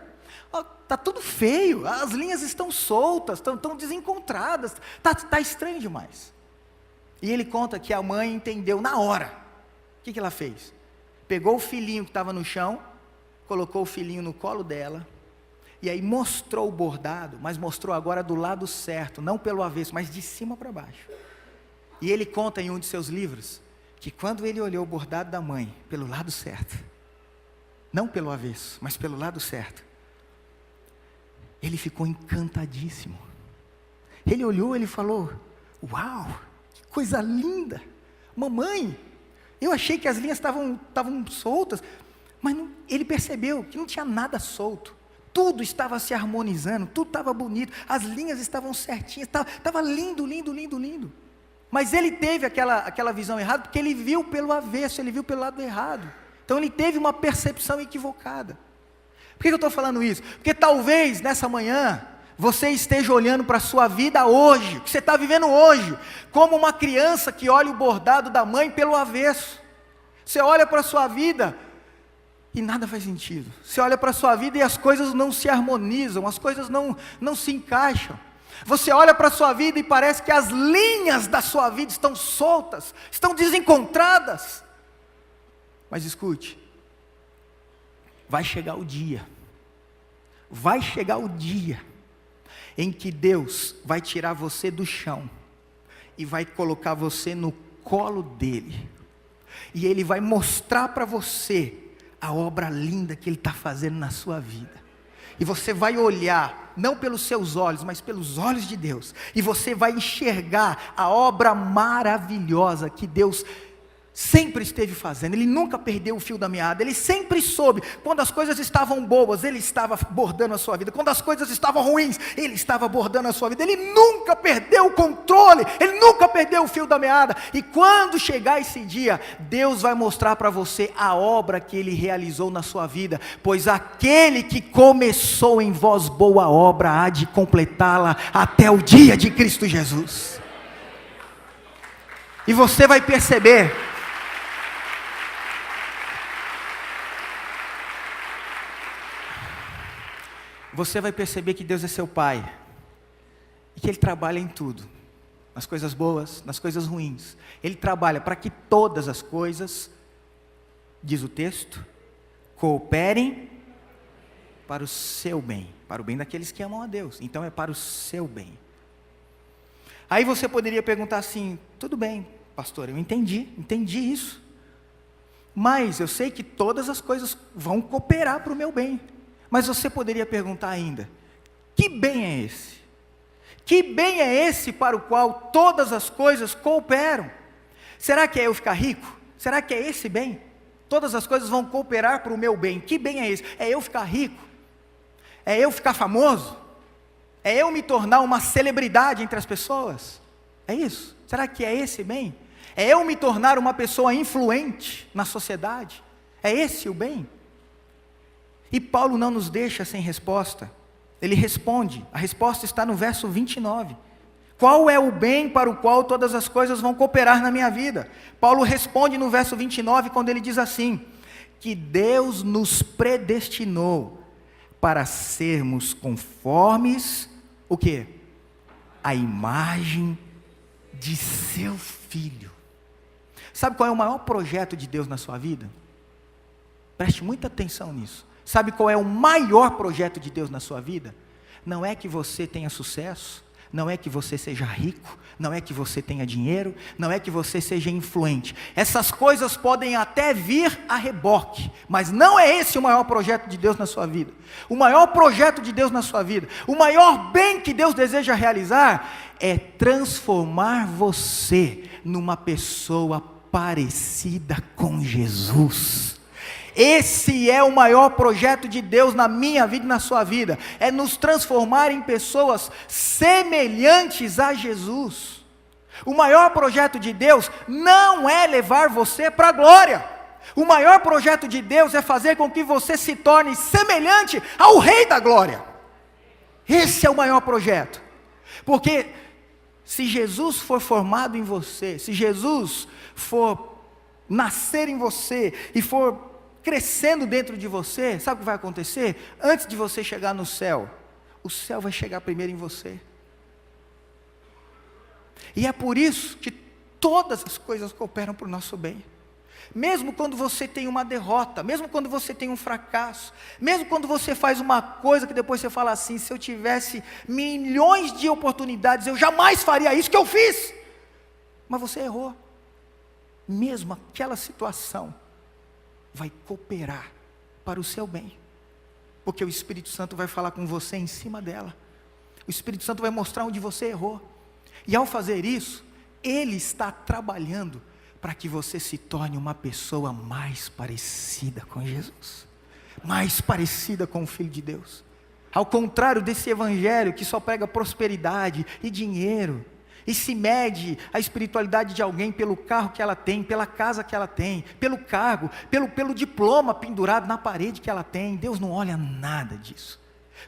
Está tudo feio, as linhas estão soltas, estão desencontradas, está estranho demais. E ele conta que a mãe entendeu na hora. O que ela fez? Pegou o filhinho que estava no chão, colocou o filhinho no colo dela, e aí mostrou o bordado, mas mostrou agora do lado certo, não pelo avesso, mas de cima para baixo. E ele conta em um de seus livros, que quando ele olhou o bordado da mãe, pelo lado certo, não pelo avesso, mas pelo lado certo, ele ficou encantadíssimo. Ele olhou, ele falou: uau, que coisa linda, mamãe, eu achei que as linhas estavam soltas, mas não, ele percebeu que não tinha nada solto, tudo estava se harmonizando, tudo estava bonito, as linhas estavam certinhas, estava lindo, lindo, lindo, lindo. Mas ele teve aquela visão errada, porque ele viu pelo avesso, ele viu pelo lado errado. Então ele teve uma percepção equivocada. Por que eu estou falando isso? Porque talvez nessa manhã, você esteja olhando para a sua vida hoje, o que você está vivendo hoje, como uma criança que olha o bordado da mãe pelo avesso. Você olha para a sua vida e nada faz sentido. Você olha para a sua vida e as coisas não se harmonizam, as coisas não se encaixam. Você olha para a sua vida e parece que as linhas da sua vida estão soltas, estão desencontradas. Mas escute, vai chegar o dia em que Deus vai tirar você do chão e vai colocar você no colo dele, e Ele vai mostrar para você a obra linda que Ele está fazendo na sua vida, e você vai olhar, não pelos seus olhos, mas pelos olhos de Deus, e você vai enxergar a obra maravilhosa que Deus sempre esteve fazendo. Ele nunca perdeu o fio da meada, ele sempre soube, quando as coisas estavam boas, ele estava bordando a sua vida, quando as coisas estavam ruins, ele estava bordando a sua vida, ele nunca perdeu o controle, ele nunca perdeu o fio da meada, e quando chegar esse dia, Deus vai mostrar para você a obra que ele realizou na sua vida, pois aquele que começou em vós boa obra, há de completá-la até o dia de Cristo Jesus. E você vai perceber, que Deus é seu Pai, e que Ele trabalha em tudo, nas coisas boas, nas coisas ruins. Ele trabalha para que todas as coisas, diz o texto, cooperem para o seu bem, para o bem daqueles que amam a Deus. Então é para o seu bem. Aí você poderia perguntar assim: tudo bem, pastor, eu entendi isso, mas eu sei que todas as coisas vão cooperar para o meu bem. Mas você poderia perguntar ainda: que bem é esse? Que bem é esse para o qual todas as coisas cooperam? Será que é eu ficar rico? Será que é esse bem? Todas as coisas vão cooperar para o meu bem. Que bem é esse? É eu ficar rico? É eu ficar famoso? É eu me tornar uma celebridade entre as pessoas? É isso? Será que é esse bem? É eu me tornar uma pessoa influente na sociedade? É esse o bem? E Paulo não nos deixa sem resposta. Ele responde, a resposta está no verso 29. Qual é o bem para o qual todas as coisas vão cooperar na minha vida? Paulo responde no verso 29, quando ele diz assim: que Deus nos predestinou para sermos conformes, o quê? A imagem de seu Filho. Sabe qual é o maior projeto de Deus na sua vida? Preste muita atenção nisso. Sabe qual é o maior projeto de Deus na sua vida? Não é que você tenha sucesso, não é que você seja rico, não é que você tenha dinheiro, não é que você seja influente. Essas coisas podem até vir a reboque, mas não é esse o maior projeto de Deus na sua vida. O maior projeto de Deus na sua vida, o maior bem que Deus deseja realizar, é transformar você numa pessoa parecida com Jesus. Esse é o maior projeto de Deus na minha vida e na sua vida, é nos transformar em pessoas semelhantes a Jesus. O maior projeto de Deus não é levar você para a glória, o maior projeto de Deus é fazer com que você se torne semelhante ao Rei da Glória. Esse é o maior projeto, porque se Jesus for formado em você, se Jesus for nascer em você, e for crescendo dentro de você, sabe o que vai acontecer? Antes de você chegar no céu, o céu vai chegar primeiro em você. E é por isso que todas as coisas cooperam para o nosso bem. Mesmo quando você tem uma derrota, mesmo quando você tem um fracasso, mesmo quando você faz uma coisa que depois você fala assim, se eu tivesse milhões de oportunidades, eu jamais faria isso que eu fiz. Mas você errou. Mesmo aquela situação vai cooperar para o seu bem. Porque o Espírito Santo vai falar com você em cima dela. O Espírito Santo vai mostrar onde você errou. E ao fazer isso, Ele está trabalhando para que você se torne uma pessoa mais parecida com Jesus, mais parecida com o Filho de Deus. Ao contrário desse evangelho que só prega prosperidade e dinheiro, e se mede a espiritualidade de alguém pelo carro que ela tem, pela casa que ela tem, pelo cargo, pelo diploma pendurado na parede que ela tem. Deus não olha nada disso.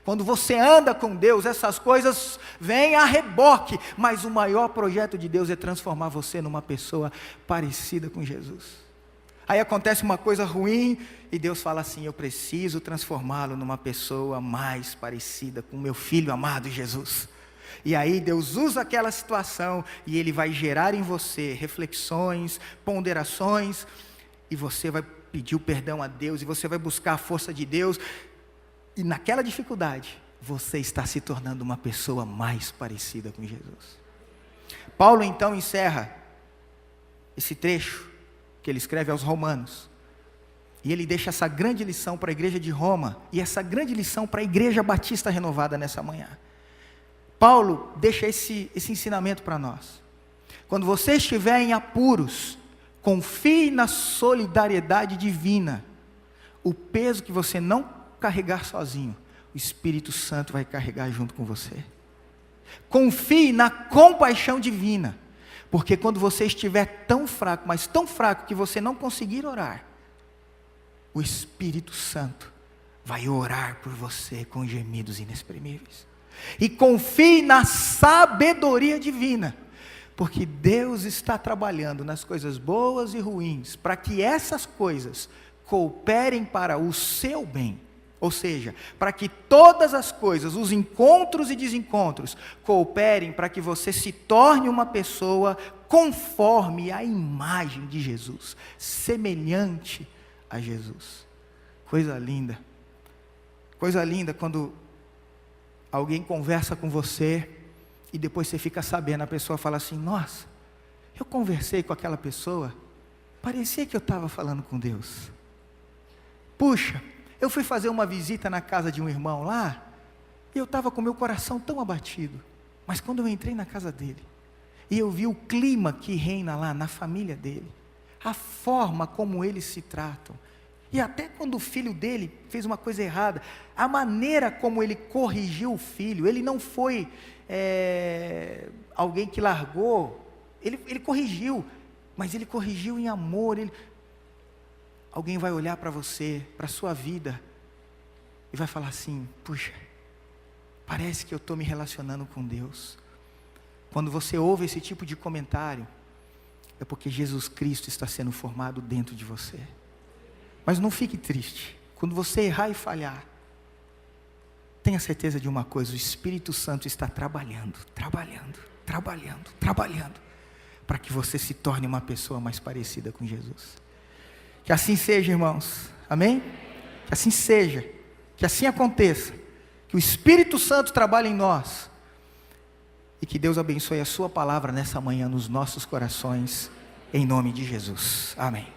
Quando você anda com Deus, essas coisas vêm a reboque, mas o maior projeto de Deus é transformar você numa pessoa parecida com Jesus. Aí acontece uma coisa ruim, e Deus fala assim, eu preciso transformá-lo numa pessoa mais parecida com o meu Filho amado Jesus. E aí Deus usa aquela situação, e Ele vai gerar em você reflexões, ponderações, e você vai pedir o perdão a Deus, e você vai buscar a força de Deus. E naquela dificuldade, você está se tornando uma pessoa mais parecida com Jesus. Paulo então encerra esse trecho que ele escreve aos Romanos. E ele deixa essa grande lição para a igreja de Roma, e essa grande lição para a igreja batista renovada nessa manhã. Paulo deixa esse ensinamento para nós. Quando você estiver em apuros, confie na solidariedade divina. O peso que você não carregar sozinho, o Espírito Santo vai carregar junto com você. Confie na compaixão divina, porque quando você estiver tão fraco, mas tão fraco que você não conseguir orar, o Espírito Santo vai orar por você com gemidos inexprimíveis. E confie na sabedoria divina, porque Deus está trabalhando nas coisas boas e ruins, para que essas coisas cooperem para o seu bem. Ou seja, para que todas as coisas, os encontros e desencontros, cooperem para que você se torne uma pessoa conforme a imagem de Jesus, semelhante a Jesus. Coisa linda quando alguém conversa com você e depois você fica sabendo, a pessoa fala assim, nossa, eu conversei com aquela pessoa, parecia que eu estava falando com Deus. Puxa, eu fui fazer uma visita na casa de um irmão lá, e eu estava com meu coração tão abatido, mas quando eu entrei na casa dele, e eu vi o clima que reina lá na família dele, a forma como eles se tratam, e até quando o filho dele fez uma coisa errada, a maneira como ele corrigiu o filho, ele não foi alguém que largou, ele corrigiu, mas ele corrigiu em amor. Alguém vai olhar para você, para a sua vida, e vai falar assim, puxa, parece que eu estou me relacionando com Deus. Quando você ouve esse tipo de comentário, é porque Jesus Cristo está sendo formado dentro de você. Mas não fique triste, quando você errar e falhar, tenha certeza de uma coisa, o Espírito Santo está trabalhando, para que você se torne uma pessoa mais parecida com Jesus. Que assim seja, irmãos, amém? Que assim seja, que assim aconteça, que o Espírito Santo trabalhe em nós, e que Deus abençoe a sua palavra nessa manhã nos nossos corações, em nome de Jesus, amém.